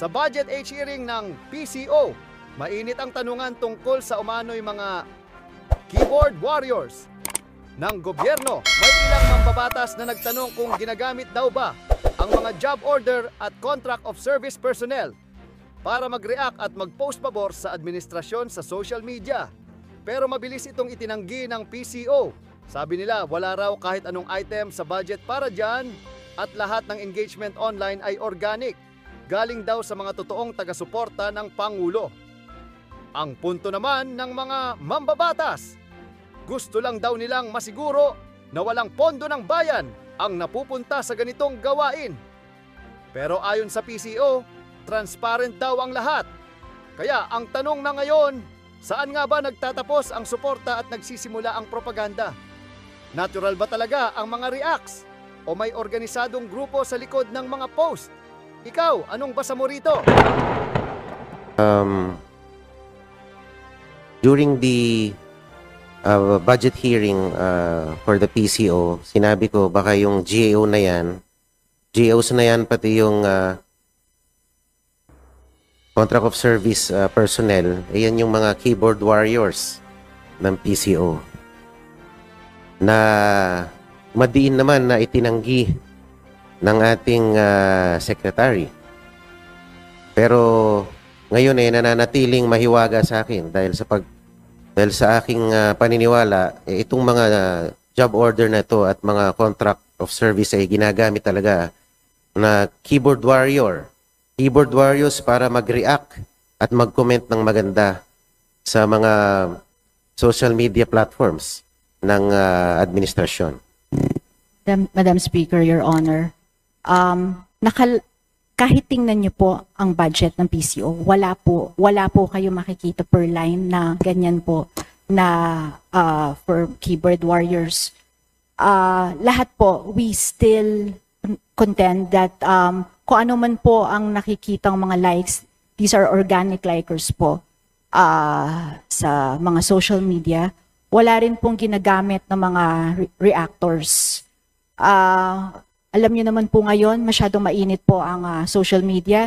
Sa budget H hearing ng PCO, mainit ang tanungan tungkol sa umano'y mga keyboard warriors ng gobyerno. May ilang mambabatas na nagtanong kung ginagamit daw ba ang mga job order at contract of service personnel para mag-react at mag-post pabor sa administrasyon sa social media. Pero mabilis itong itinanggi ng PCO. Sabi nila wala raw kahit anong item sa budget para dyan at lahat ng engagement online ay organic. Galing daw sa mga totoong taga-suporta ng Pangulo. Ang punto naman ng mga mambabatas, gusto lang daw nilang masiguro na walang pondo ng bayan ang napupunta sa ganitong gawain. Pero ayon sa PCO, transparent daw ang lahat. Kaya ang tanong na ngayon, saan nga ba nagtatapos ang suporta at nagsisimula ang propaganda? Natural ba talaga ang mga reacts? O may organisadong grupo sa likod ng mga post? Ikaw, anong basa mo rito? During the budget hearing for the PCO, sinabi ko baka yung GAO na yan, GAOs na yan pati yung contract of service personnel, ayan yung mga keyboard warriors ng PCO na madiin naman na itinanggi ng ating secretary. Pero ngayon nananatiling mahiwaga sa akin dahil sa aking paniniwala, itong mga job order na ito at mga contract of service ay ginagamit talaga na keyboard warriors para mag-react at mag-comment ng maganda sa mga social media platforms ng administrasyon. Madam Speaker, Your Honor, kahit tingnan niyo po ang budget ng PCO, wala po kayo makikita per line na ganyan po na for keyboard warriors. Lahat po, we still contend that kung ano man po ang nakikitang mga likes, these are organic likers po sa mga social media. Wala rin pong ginagamit ng mga reactors. Alam niyo naman po ngayon, masyadong mainit po ang social media.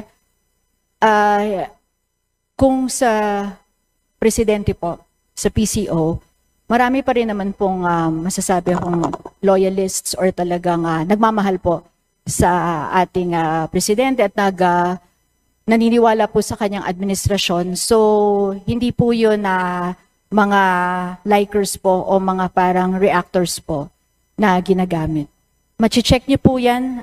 Kung sa presidente po, sa PCO, marami pa rin naman pong masasabi akong loyalists or talagang nagmamahal po sa ating presidente at naniniwala po sa kanyang administrasyon. So, hindi po yun mga likers po o mga parang reactors po na ginagamit. Machi-check niyo po yan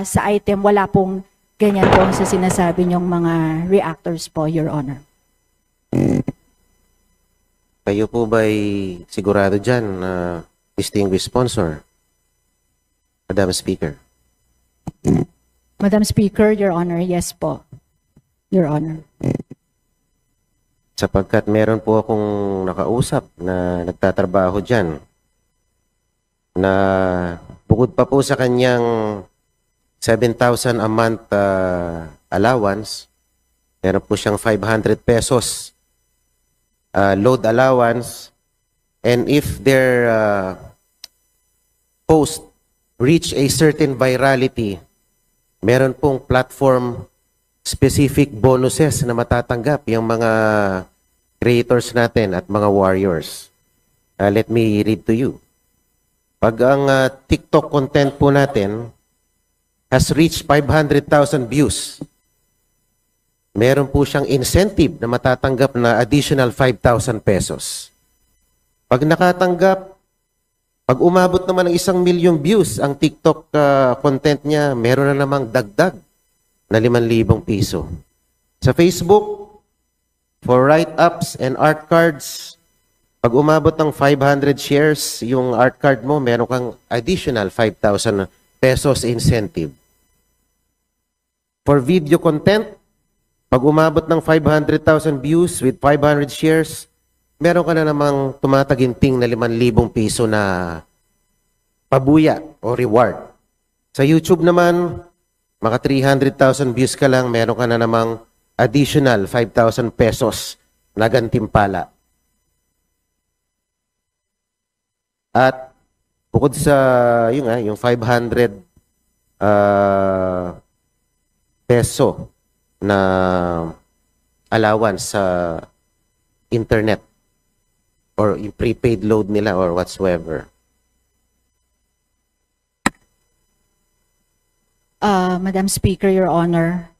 sa item, wala pong ganyan po sa sinasabi niyong mga reactors po, Your Honor. Kayo po ba'y sigurado dyan, distinguished sponsor? Madam Speaker. Madam Speaker, Your Honor, yes po, Your Honor. Sapagkat meron po akong nakausap na nagtatrabaho dyan na bukod pa po sa kanyang 7,000 a month allowance, meron po siyang 500 pesos load allowance, and if their post reach a certain virality, meron pong platform specific bonuses na matatanggap yung mga creators natin at mga warriors. Let me read to you. Pag ang TikTok content po natin has reached 500,000 views, meron po siyang incentive na matatanggap na additional 5,000 pesos. Pag pag umabot naman ng 1,000,000 views ang TikTok content niya, meron na namang dagdag na 5,000 piso. Sa Facebook, for write-ups and art cards, pag umabot ng 500 shares, yung art card mo, meron kang additional 5,000 pesos incentive. For video content, pag umabot ng 500,000 views with 500 shares, meron ka na namang tumataginting na 5,000 piso na pabuya o reward. Sa YouTube naman, maka 300,000 views ka lang, meron ka na namang additional 5,000 pesos na gantimpala. At bukod sa yung 500 peso na allowance sa internet or yung prepaid load nila or whatsoever. Madam Speaker, Your Honor,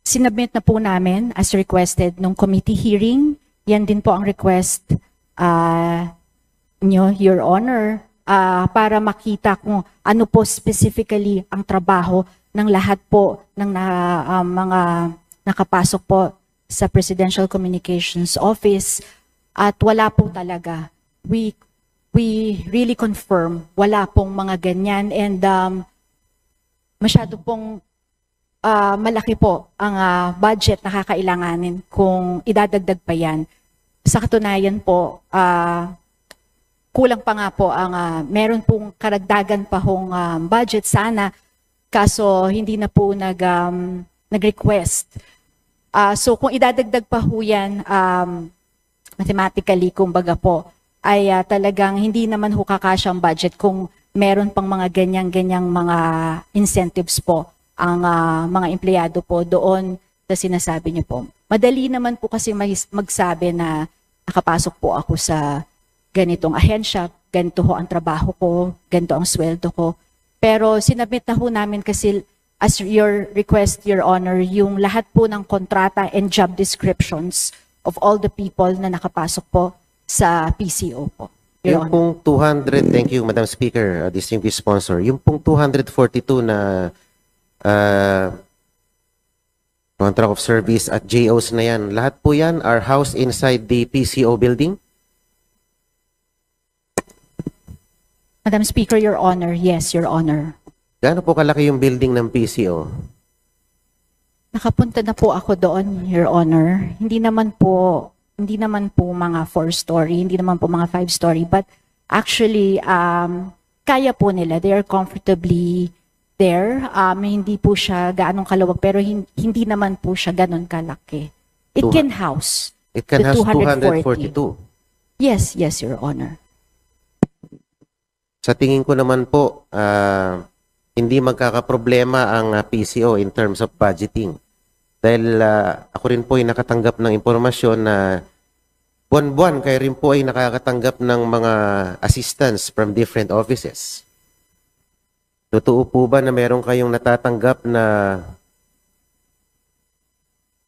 sinubmit na po namin as requested nung committee hearing. Yan din po ang request nyo, Your Honor, para makita kung ano po specifically ang trabaho ng lahat po ng mga nakapasok po sa Presidential Communications Office. At wala po talaga. We really confirm, wala pong mga ganyan, and masyado pong malaki po ang budget na kakailanganin kung idadagdag pa yan. Sa katunayan po, kulang pa nga po ang meron pong karagdagan pa hong budget sana, kaso hindi na po nag-request. So kung idadagdag pa ho yan, mathematically, kumbaga po, ay talagang hindi naman ho kakasya ang budget kung meron pang mga ganyang mga incentives po ang mga empleyado po doon sa sinasabi niyo po. Madali naman po kasi magsabi na nakapasok po ako sa ganitong ahensya, ganito ho ang trabaho ko, ganito ang sweldo ko. Pero sinabit na ho namin kasi as your request, Your Honor, yung lahat po ng kontrata and job descriptions of all the people na nakapasok po sa PCO po. Your Yung pong 200, thank you, Madam Speaker, distinguished sponsor, yung pong 242 na contract of service at JOs na yan, lahat po yan are housed inside the PCO building? Madam Speaker, Your Honor, yes, Your Honor. Gaano po kalaki yung building ng PCO? Nakapunta na po ako doon, Your Honor. Hindi naman po mga 4-story, hindi naman po mga 5-story, but actually, kaya po nila. They are comfortably there. Hindi po siya gaanong kalawag, pero hindi naman po siya ganon kalaki. It can house It can the house 240. 242. Yes, Your Honor. Sa tingin ko naman po, hindi magkakaproblema ang PCO in terms of budgeting. Dahil ako rin po ay nakatanggap ng impormasyon na buwan-buwan kayo rin po ay nakakatanggap ng mga assistance from different offices. Totoo po ba na meron kayong natatanggap na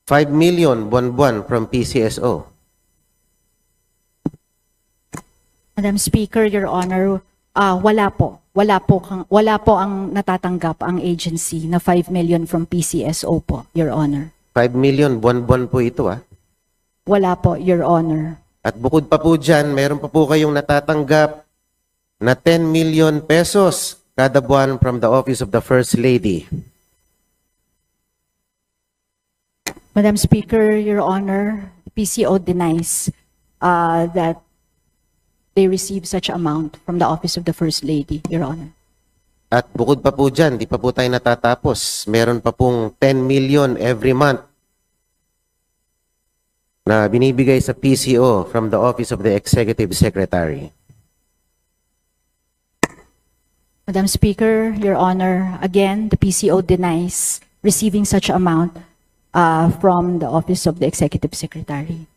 5 million buwan-buwan from PCSO? Madam Speaker, Your Honor, wala po. Wala po ang natatanggap ang agency na 5 million from PCSO po, Your Honor. 5 million buwan-buwan po ito Wala po, Your Honor. At bukod pa po dyan, meron pa po kayong natatanggap na 10 million pesos kada buwan from the Office of the First Lady. Madam Speaker, Your Honor, PCO denies that they receive such amount from the Office of the First Lady, Your Honor. At bukod pa po dyan, di pa po tayo natatapos. Meron pa pong 10 million every month na binibigay sa PCO from the Office of the Executive Secretary. Madam Speaker, Your Honor, again, the PCO denies receiving such amount from the Office of the Executive Secretary.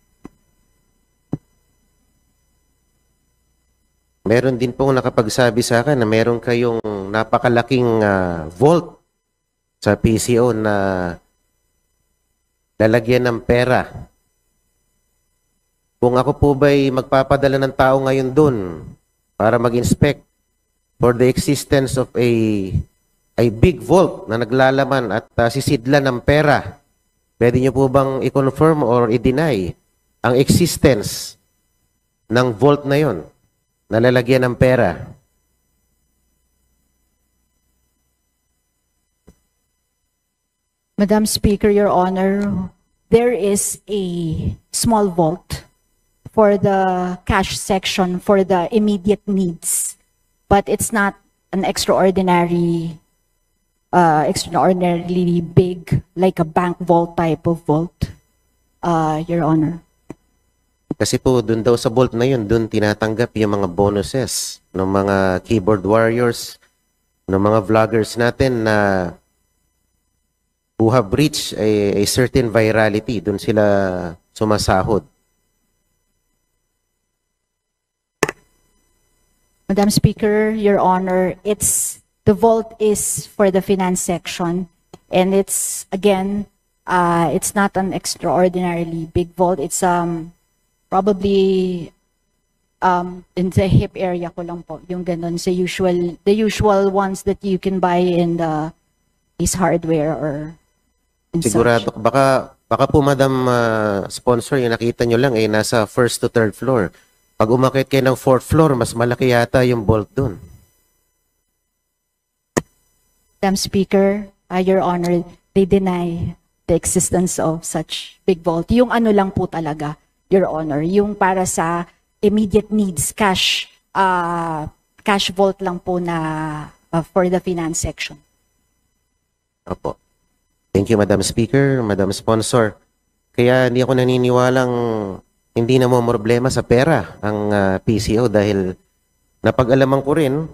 Meron din pong nakapagsabi sa akin na meron kayong napakalaking vault sa PCO na lalagyan ng pera. Kung ako po ba'y magpapadala ng tao ngayon dun para mag-inspect for the existence of a big vault na naglalaman at sisidlan ng pera, pwede niyo po bang i-confirm or i-deny ang existence ng vault na yon? Nalalagyan ng pera. Madam Speaker, Your Honor, there is a small vault for the cash section for the immediate needs, but it's not an extraordinarily big, like a bank vault type of vault, Your Honor. Kasi po, dun daw sa vault na yun, dun tinatanggap yung mga bonuses ng mga keyboard warriors, ng mga vloggers natin na who have reached a certain virality, dun sila sumasahod. Madam Speaker, Your Honor, the vault is for the finance section, and it's again, it's not an extraordinarily big vault. It's probably in the hip area ko lang po, yung ganun, the usual ones that you can buy in the Ace Hardware or in Sigurado, such. baka po Madam Sponsor, yung nakita nyo lang nasa first to third floor. Pag umakit kayo ng fourth floor, mas malaki yata yung vault dun. Madam Speaker, Your Honor, they deny the existence of such big vault. Yung ano lang po talaga, Your Honor, yung para sa immediate needs, cash vault lang po na for the finance section. Opo. Thank you, Madam Speaker, Madam Sponsor. Kaya hindi ako naniniwalang hindi na mo problema sa pera ang PCO dahil napag-alaman ko rin,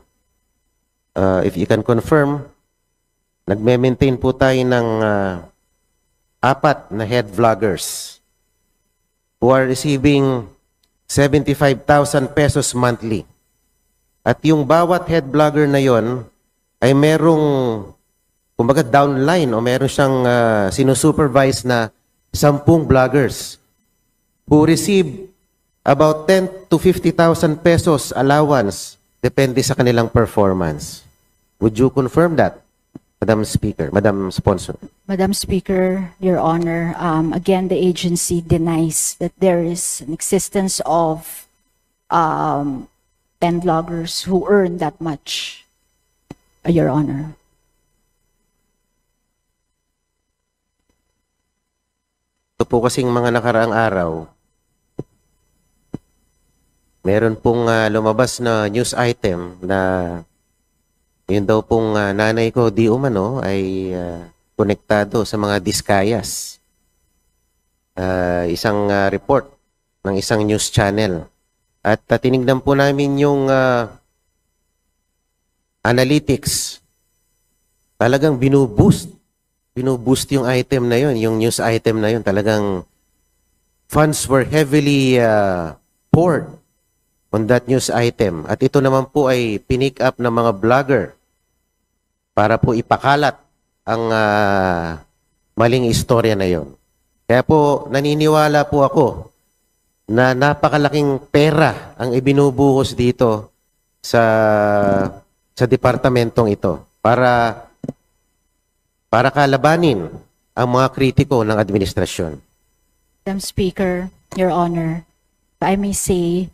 if you can confirm, nagme-maintain po tayo ng 4 na head vloggers who are receiving 75,000 pesos monthly. At yung bawat head vlogger na yon ay merong, kumbaga downline o meron siyang sinusupervise na 10 vloggers who receive about 10 to 50,000 pesos allowance depende sa kanilang performance. Would you confirm that, Madam Speaker, Madam Sponsor? Madam Speaker, Your Honor, again, the agency denies that there is an existence of 10 vloggers who earn that much, Your Honor. Ito po kasing mga nakaraang araw, meron pong lumabas na news item na yun daw pong nanay ko di umano ay konektado sa mga diskayas. Isang report ng isang news channel. At tinignan po namin yung analytics. Talagang binuboost yung item na yun, yung news item na yun. Talagang funds were heavily poured on that news item. At ito naman po ay pinick up ng mga vlogger para po ipakalat ang maling istorya na yon. Kaya po naniniwala po ako na napakalaking pera ang ibinubuhos dito sa departamentong ito para kalabanin ang mga kritiko ng administrasyon. Madam Speaker, Your Honor, if I may say,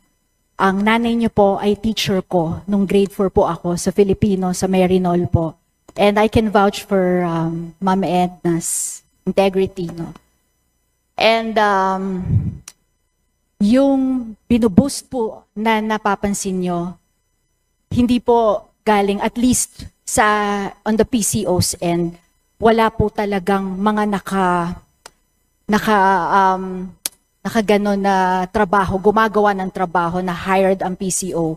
ang nanay niyo po ay teacher ko nung grade 4 po ako sa Filipino, sa Marinol po. And I can vouch for Ma'am Edna's integrity, no? And yung binuboost po na napapansin nyo, hindi po galing at least on the PCO's end, wala po talagang mga nakaganon na trabaho, gumagawa ng trabaho na hired ang PCO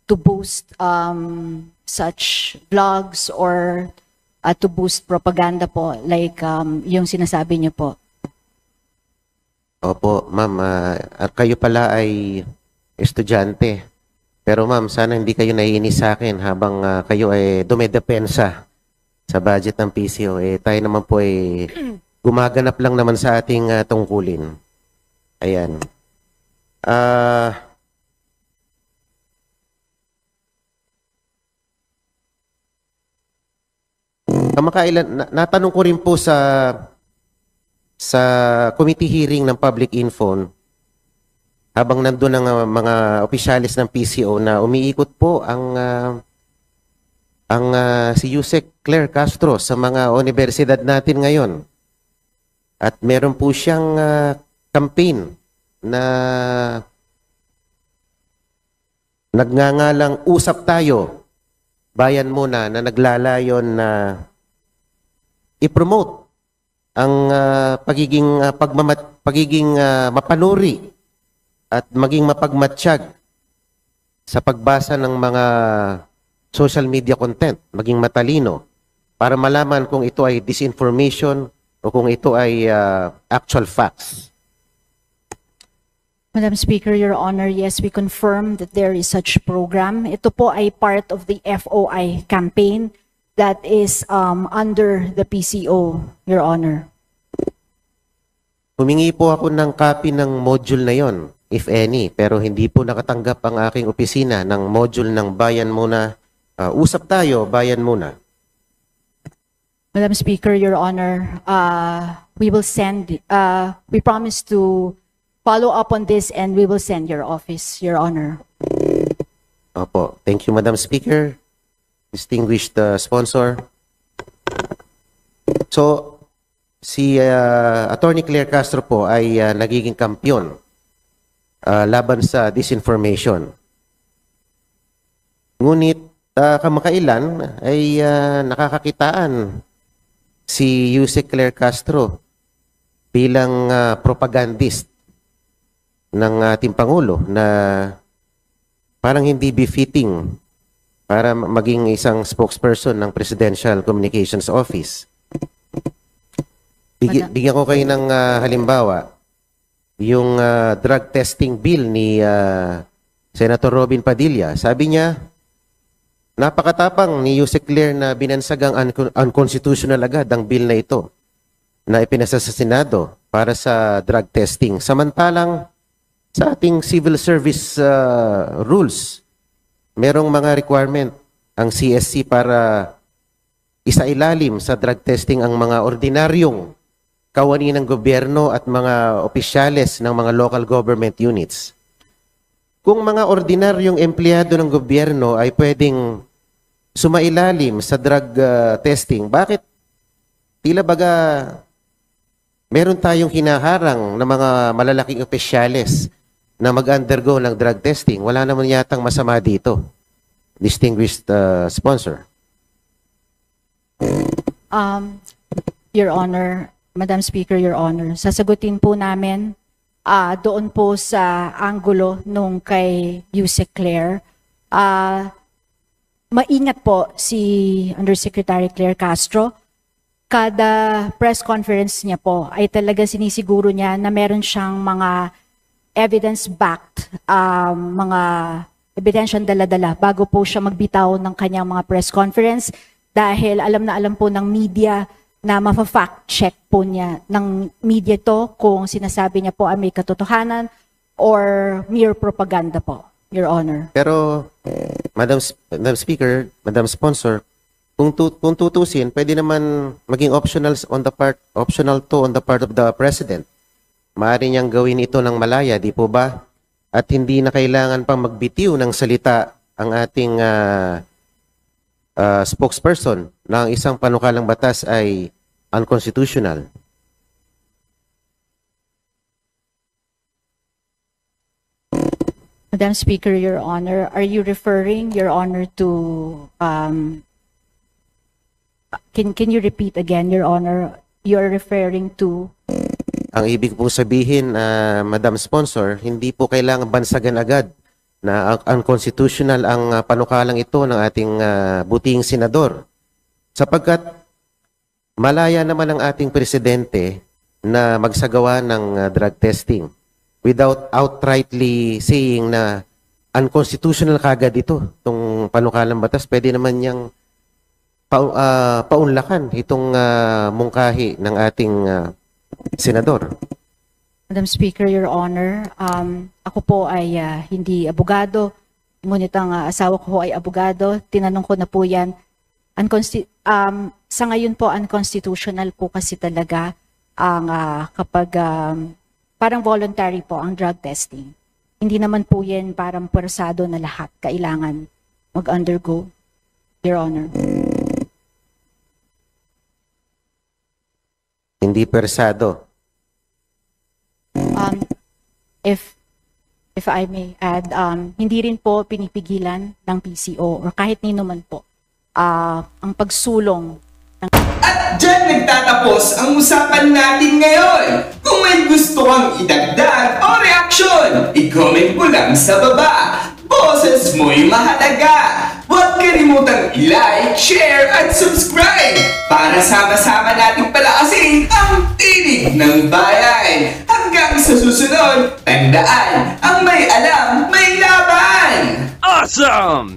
to boost such vlogs or to boost propaganda po like yung sinasabi niyo po. Opo, ma'am. Kayo pala ay estudyante. Pero ma'am, sana hindi kayo naiinis sa akin habang kayo ay dumedepensa sa budget ng PCO. Tayo naman po ay gumaganap lang naman sa ating tungkulin. Ayan. Kamakailan, natanong ko rin po sa committee hearing ng public info habang nandun ang mga opisyalis ng PCO na umiikot po ang si Yusek Claire Castro sa mga universidad natin ngayon. At meron po siyang campaign na nagngangalang Usap Tayo, Bayan Muna, na naglalayon na i-promote ang pagiging mapanuri at maging mapagmatsyag sa pagbasa ng mga social media content, maging matalino. para malaman kung ito ay disinformation o kung ito ay actual facts. Madam Speaker, Your Honor, yes, we confirm that there is such program. Ito po ay part of the FOI campaign that is under the PCO, Your Honor. Humingi po ako ng copy ng module na yon, if any, pero hindi po nakatanggap ang aking opisina ng module ng Bayan Muna. Usap tayo, Bayan Muna. Madam Speaker, Your Honor, we will send, we promise to follow up on this and we will send your office, Your Honor. Opo. Thank you, Madam Speaker. Distinguished sponsor. So, si Attorney Claire Castro po ay nagiging kampiyon laban sa disinformation. Ngunit kamakailan ay nakakakitaan si Yusek Claire Castro bilang propagandist ng ating Pangulo na parang hindi befitting para maging isang spokesperson ng Presidential Communications Office. Bigyan ko kayo ng halimbawa, yung drug testing bill ni Senator Robin Padilla. Sabi niya, napakatapang ni Yusek Claire na binansagang unconstitutional agad ang bill na ito na ipinasa sa Senado para sa drug testing. Samantalang sa ating civil service rules, merong mga requirement ang CSC para isailalim sa drug testing ang mga ordinaryong kawani ng gobyerno at mga opisyales ng mga local government units. Kung mga ordinaryong empleyado ng gobyerno ay pwedeng sumailalim sa drug testing, bakit tila baga meron tayong hinaharang na mga malalaking opisyales na mag-undergo ng drug testing? Wala naman yatang masama dito, distinguished sponsor. Your Honor, Madam Speaker, Your Honor, sasagutin po namin doon po sa anggulo nung kay Yusek Claire. Maingat po si Undersecretary Claire Castro. Kada press conference niya po ay talaga sinisiguro niya na meron siyang mga evidence-backed, mga ebidensyang dala-dala bago po siya magbitaw ng kanyang mga press conference dahil alam na alam po ng media na mafa-fact check po niya ng media to kung sinasabi niya po ay may katotohanan or mere propaganda po, Your Honor. Pero, Madam Speaker, Madam Sponsor, kung tutusin, pwede naman maging optional to on the part of the President. Maaari niyang gawin ito ng malaya, di po ba? At hindi na kailangan pang magbitiw ng salita ang ating spokesperson na ang isang panukalang batas ay unconstitutional. Madam Speaker, Your Honor, are you referring, Your Honor, to can you repeat again, Your Honor? You're referring to Ang ibig pong sabihin, Madam Sponsor, hindi po kailangan bansagan agad na unconstitutional ang panukalang ito ng ating butihing senador. Sapagkat malaya naman ang ating presidente na magsagawa ng drug testing without outrightly saying na unconstitutional kagad ito. Itong panukalang batas, pwede naman niyang paunlakan itong mungkahi ng ating senador. Madam Speaker, Your Honor, ako po ay hindi abogado, ngunit ang asawa ko ay abogado. Tinanong ko na po yan. Sa ngayon po, unconstitutional po kasi talaga ang kapag parang voluntary po ang drug testing. Hindi naman po yan parang persado na lahat kailangan mag-undergo, Your Honor. Hindi persado. If I may add, hindi rin po pinipigilan ng PCO or kahit nino man po ang pagsulong. At dyan nagtatapos ang usapan natin ngayon. Kung may gusto kang idagdag o reaksyon, i-comment mo lang sa baba. Boses mo'y mahalaga. Huwag kalimutang i-like, share at subscribe para sama-sama nating palakasin ang tinig ng bayan. Hanggang sa susunod, tandaan, ang may alam, may laban! Awesome!